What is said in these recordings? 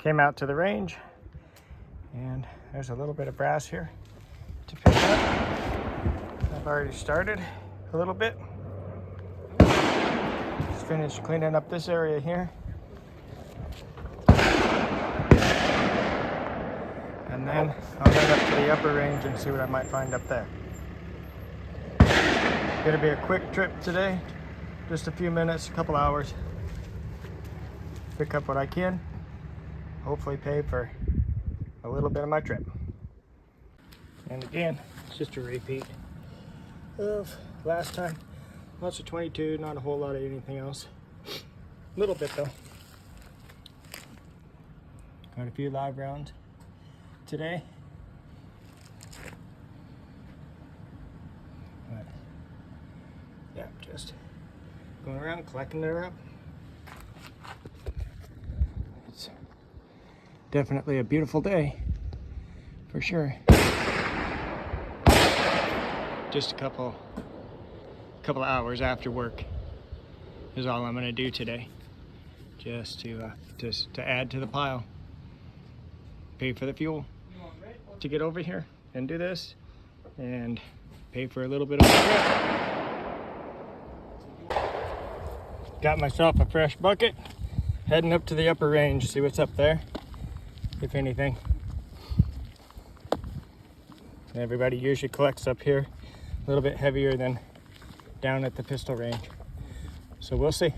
came out to the range, and there's a little bit of brass here to pick up. I've already started a little bit. Just finished cleaning up this area here. And then I'll head up to the upper range and see what I might find up there. Gonna be a quick trip today, just a few minutes, a couple hours. Pick up what I can, hopefully pay for a little bit of my trip. And again, it's just a repeat of last time. Lots of 22, not a whole lot of anything else. A little bit though. Got a few live rounds today. But yeah, just going around collecting it up. It's definitely a beautiful day, for sure. Just a couple hours after work is all I'm gonna do today, just to add to the pile. Pay for the fuel to get over here and do this, and pay for a little bit of a trip. Got myself a fresh bucket, heading up to the upper range, see what's up there, if anything. Everybody usually collects up here, a little bit heavier than down at the pistol range. So we'll see.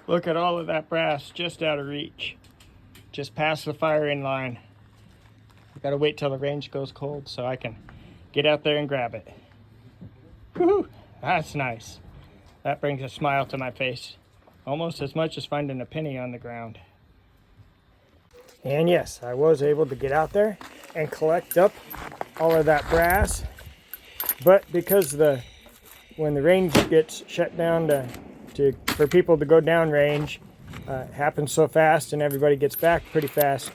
Look at all of that brass just out of reach, just past the firing line. I gotta wait till the range goes cold so I can get out there and grab it. Woohoo! That's nice. That brings a smile to my face, almost as much as finding a penny on the ground. And yes, I was able to get out there and collect up all of that brass, but because when the range gets shut down for people to go down range, happens so fast and everybody gets back pretty fast,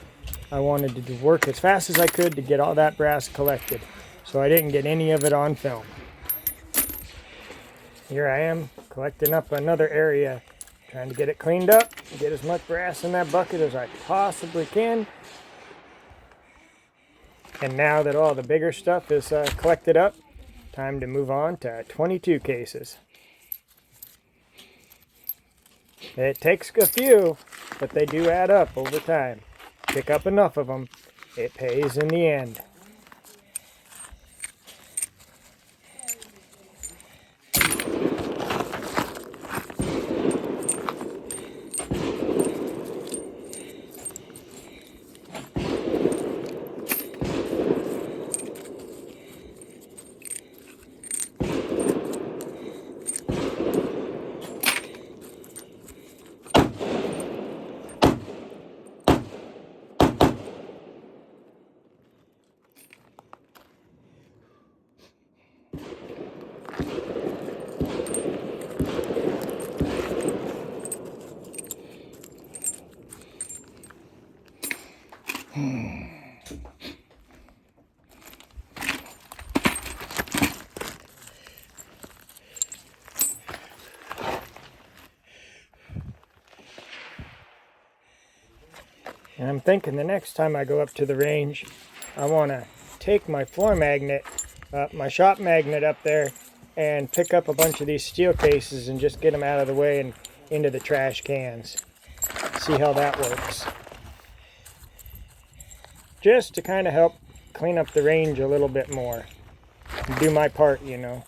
I wanted to work as fast as I could to get all that brass collected, so I didn't get any of it on film. Here I am collecting up another area, trying to get it cleaned up, get as much brass in that bucket as I possibly can. And now that all the bigger stuff is collected up, time to move on to 22 cases. It takes a few, but they do add up over time. Pick up enough of them, it pays in the end. And I'm thinking the next time I go up to the range, I want to take my floor magnet, my shop magnet up there, and pick up a bunch of these steel cases and just get them out of the way and into the trash cans. See how that works. Just to kind of help clean up the range a little bit more. Do my part, you know.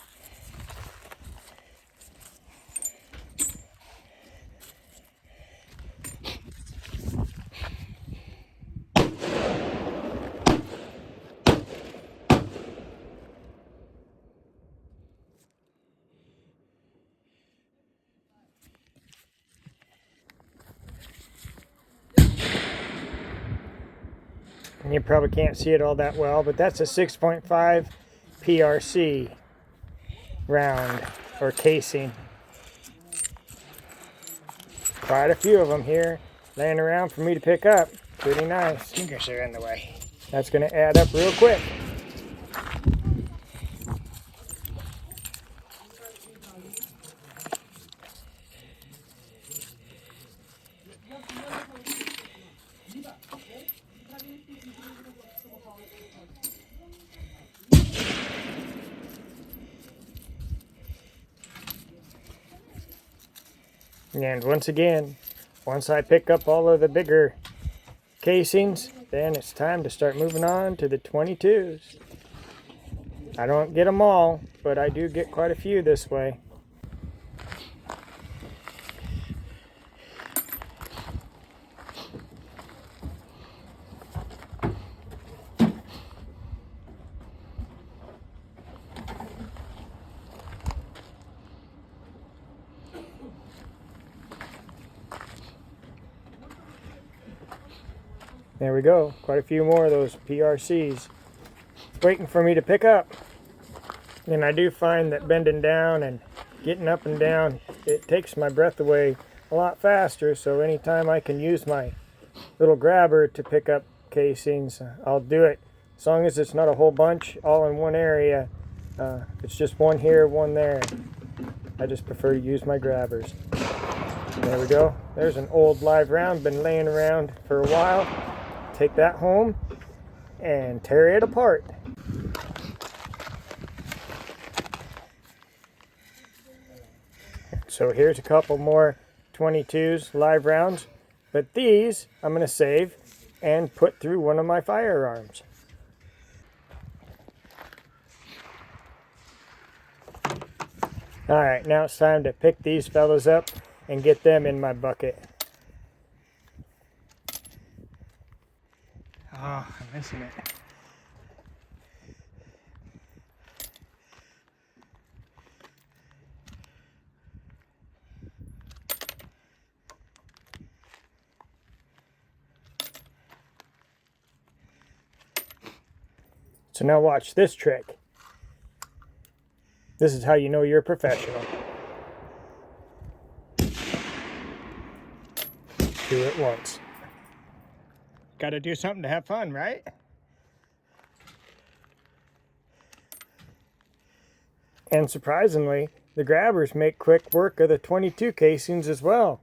And you probably can't see it all that well, but that's a 6.5 PRC round or casing. Quite a few of them here laying around for me to pick up. Pretty nice. Fingers are in the way. That's going to add up real quick. And once again, once I pick up all of the bigger casings, then it's time to start moving on to the 22s. I don't get them all, but I do get quite a few this way. There we go, quite a few more of those PRCs waiting for me to pick up. And I do find that bending down and getting up and down, it takes my breath away a lot faster, so anytime I can use my little grabber to pick up casings, I'll do it. As long as it's not a whole bunch all in one area, it's just one here, one there. I just prefer to use my grabbers. There we go, there's an old live round, been laying around for a while. Take that home and tear it apart. So here's a couple more 22s live rounds, but these I'm going to save and put through one of my firearms. Alright, now it's time to pick these fellas up and get them in my bucket. Oh, I'm missing it. So now watch this trick. This is how you know you're a professional. Do it once. Gotta do something to have fun, right? And surprisingly, the grabbers make quick work of the 22 casings as well.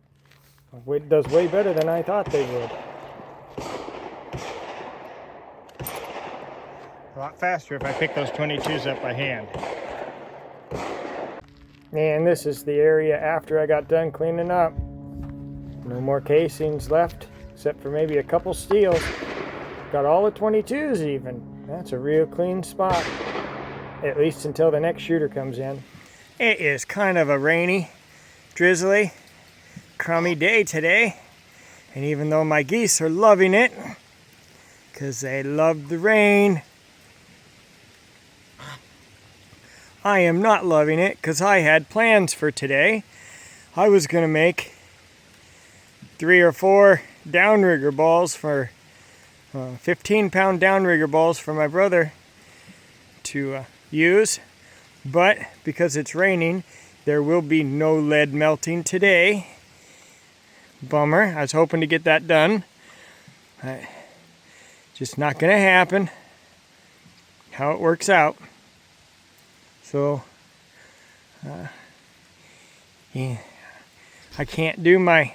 It does way better than I thought they would. A lot faster if I pick those 22s up by hand. And this is the area after I got done cleaning up. No more casings left, except for maybe a couple steels. Got all the 22s even. That's a real clean spot. At least until the next shooter comes in. It is kind of a rainy, drizzly, crummy day today. And even though my geese are loving it, because they love the rain, I am not loving it because I had plans for today. I was going to make 3 or 4 downrigger balls for 15-pound downrigger balls for my brother to use, but because it's raining, there will be no lead melting today. Bummer. I was hoping to get that done. Just not going to happen. How it works out. So, yeah, I can't do my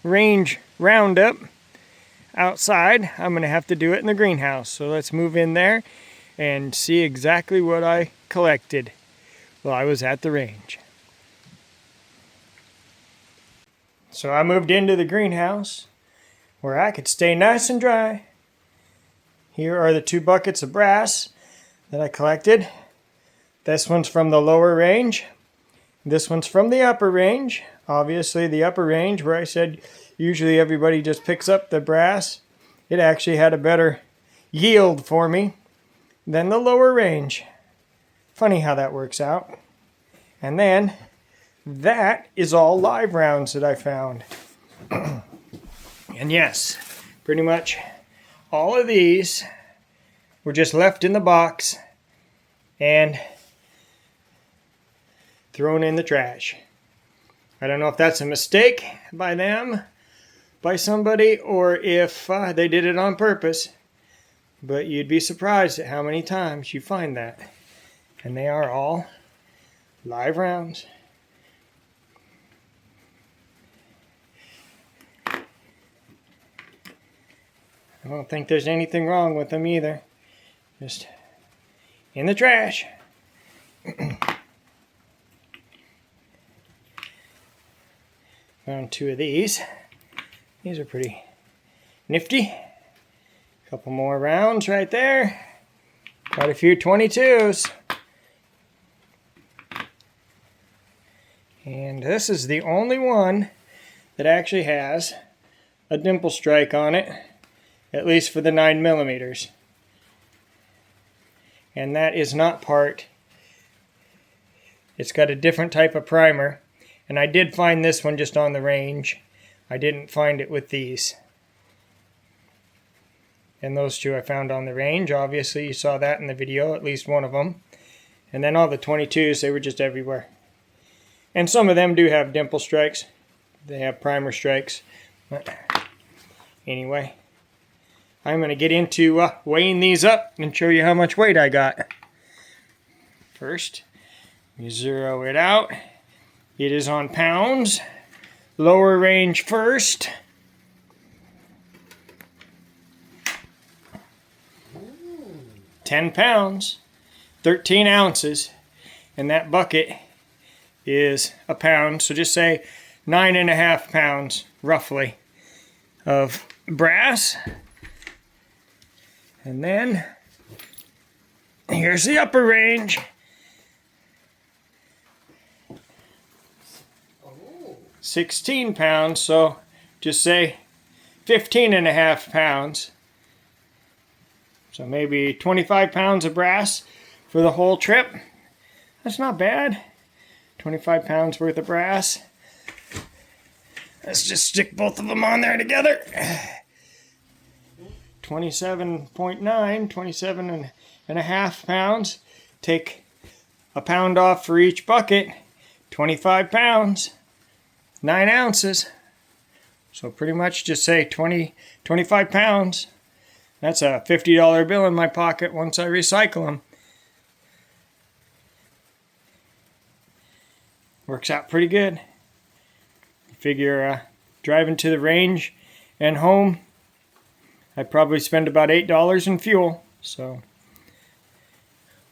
range roundup outside. I'm going to have to do it in the greenhouse. So let's move in there and see exactly what I collected while I was at the range. So I moved into the greenhouse where I could stay nice and dry. Here are the 2 buckets of brass that I collected. This one's from the lower range. This one's from the upper range. Obviously the upper range, where I said usually everybody just picks up the brass, it actually had a better yield for me than the lower range. Funny how that works out. And then that is all live rounds that I found. And yes, pretty much all of these were just left in the box and thrown in the trash. I don't know if that's a mistake by them, by somebody, or if they did it on purpose. But you'd be surprised at how many times you find that. And they are all live rounds. I don't think there's anything wrong with them either. Just in the trash. Found 2 of these. These are pretty nifty. Couple more rounds right there. Quite a few 22s. And this is the only one that actually has a dimple strike on it, at least for the 9mm. And that is not part. It's got a different type of primer. And I did find this one just on the range. I didn't find it with these. And those 2 I found on the range. Obviously, you saw that in the video, at least one of them. And then all the 22s, they were just everywhere. And some of them do have dimple strikes. They have primer strikes. But anyway, I'm going to get into weighing these up and show you how much weight I got. First, we zero it out. It is on pounds. Lower range first. Ooh. 10 pounds, 13 ounces, and that bucket is a pound. So just say 9.5 pounds, roughly, of brass. And then here's the upper range. 16 pounds, so just say 15.5 pounds. So maybe 25 pounds of brass for the whole trip. That's not bad. 25 pounds worth of brass. Let's just stick both of them on there together. 27.9, 27.5 pounds. Take a pound off for each bucket. 25 pounds. 9 ounces. So pretty much just say 25 pounds. That's a $50 bill in my pocket once I recycle them. Works out pretty good. Figure driving to the range and home, I'd probably spend about $8 in fuel. So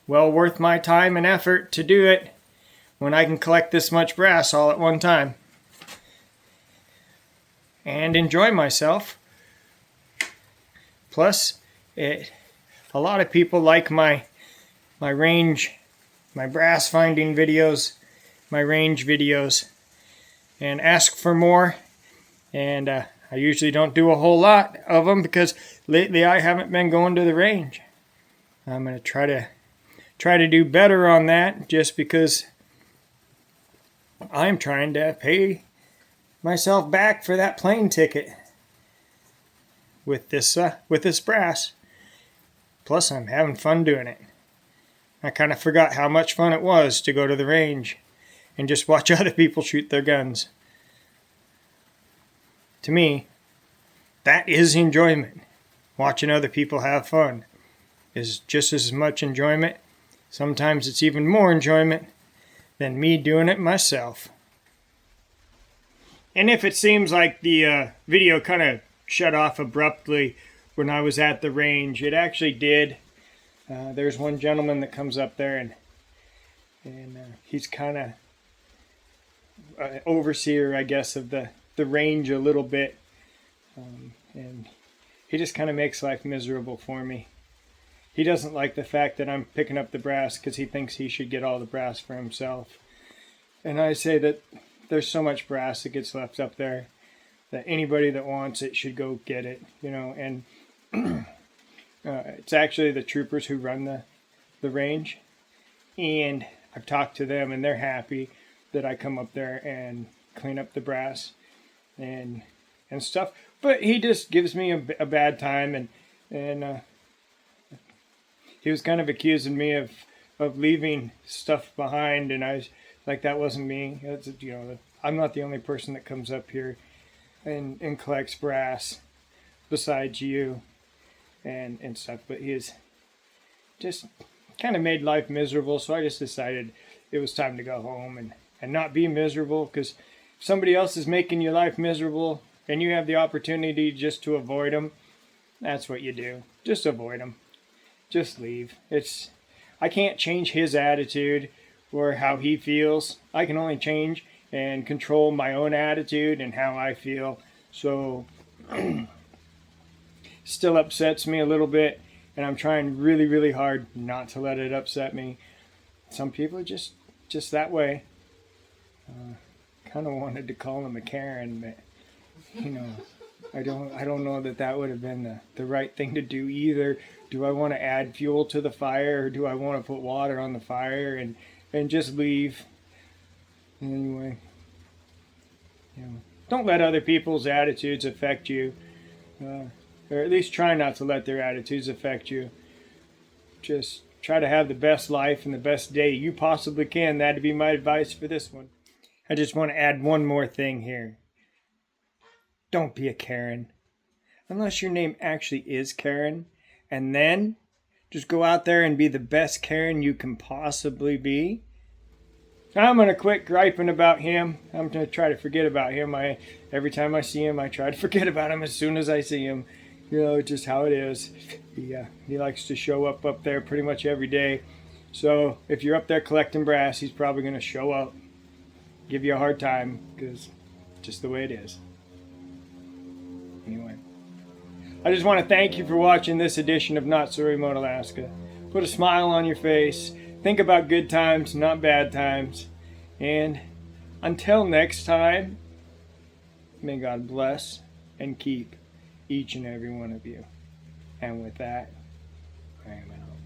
well worth my time and effort to do it when I can collect this much brass all at one time. And enjoy myself. Plus, a lot of people like my range, my brass finding videos, my range videos, and ask for more. And I usually don't do a whole lot of them because lately I haven't been going to the range. I'm going to try to do better on that, just because I'm trying to pay myself back for that plane ticket with this brass. Plus, I'm having fun doing it. I kind of forgot how much fun it was to go to the range and just watch other people shoot their guns. To me, that is enjoyment. Watching other people have fun is just as much enjoyment. Sometimes it's even more enjoyment than me doing it myself. And if it seems like the video kind of shut off abruptly when I was at the range, it actually did. There's one gentleman that comes up there, and he's kind of overseer, I guess, of the range a little bit. And he just kind of makes life miserable for me. He doesn't like the fact that I'm picking up the brass because he thinks he should get all the brass for himself. And I say that there's so much brass that gets left up there that anybody that wants it should go get it, you know. And it's actually the troopers who run the range, and I've talked to them, and they're happy that I come up there and clean up the brass and stuff. But he just gives me a bad time, and and he was kind of accusing me of leaving stuff behind, and I was like, that wasn't me. That's, I'm not the only person that comes up here and collects brass besides you and stuff. But he's just kind of made life miserable, so I just decided it was time to go home and not be miserable, because if somebody else is making your life miserable and you have the opportunity just to avoid them, that's what you do. Just avoid them. Just leave. I can't change his attitude or how he feels. I can only change and control my own attitude and how I feel. So still upsets me a little bit, and I'm trying really, really hard not to let it upset me. Some people are just that way. Kind of wanted to call him a Karen, but I don't know that would have been the right thing to do either. Do I want to add fuel to the fire, or do I want to put water on the fire and just leave? Anyway, don't let other people's attitudes affect you, or at least try not to let their attitudes affect you. Just try to have the best life and the best day you possibly can. That'd be my advice for this one. I just want to add one more thing here. Don't be a Karen. Unless your name actually is Karen. And then just go out there and be the best Karen you can possibly be. I'm going to quit griping about him. I'm going to try to forget about him. Every time I see him, I try to forget about him as soon as I see him. Just how it is. He likes to show up there pretty much every day. So if you're up there collecting brass, he's probably going to show up, give you a hard time, because just the way it is. Anyway, I just want to thank you for watching this edition of Not So Remote Alaska. Put a smile on your face. Think about good times, not bad times. And until next time, may God bless and keep each and every one of you. And with that, I am out.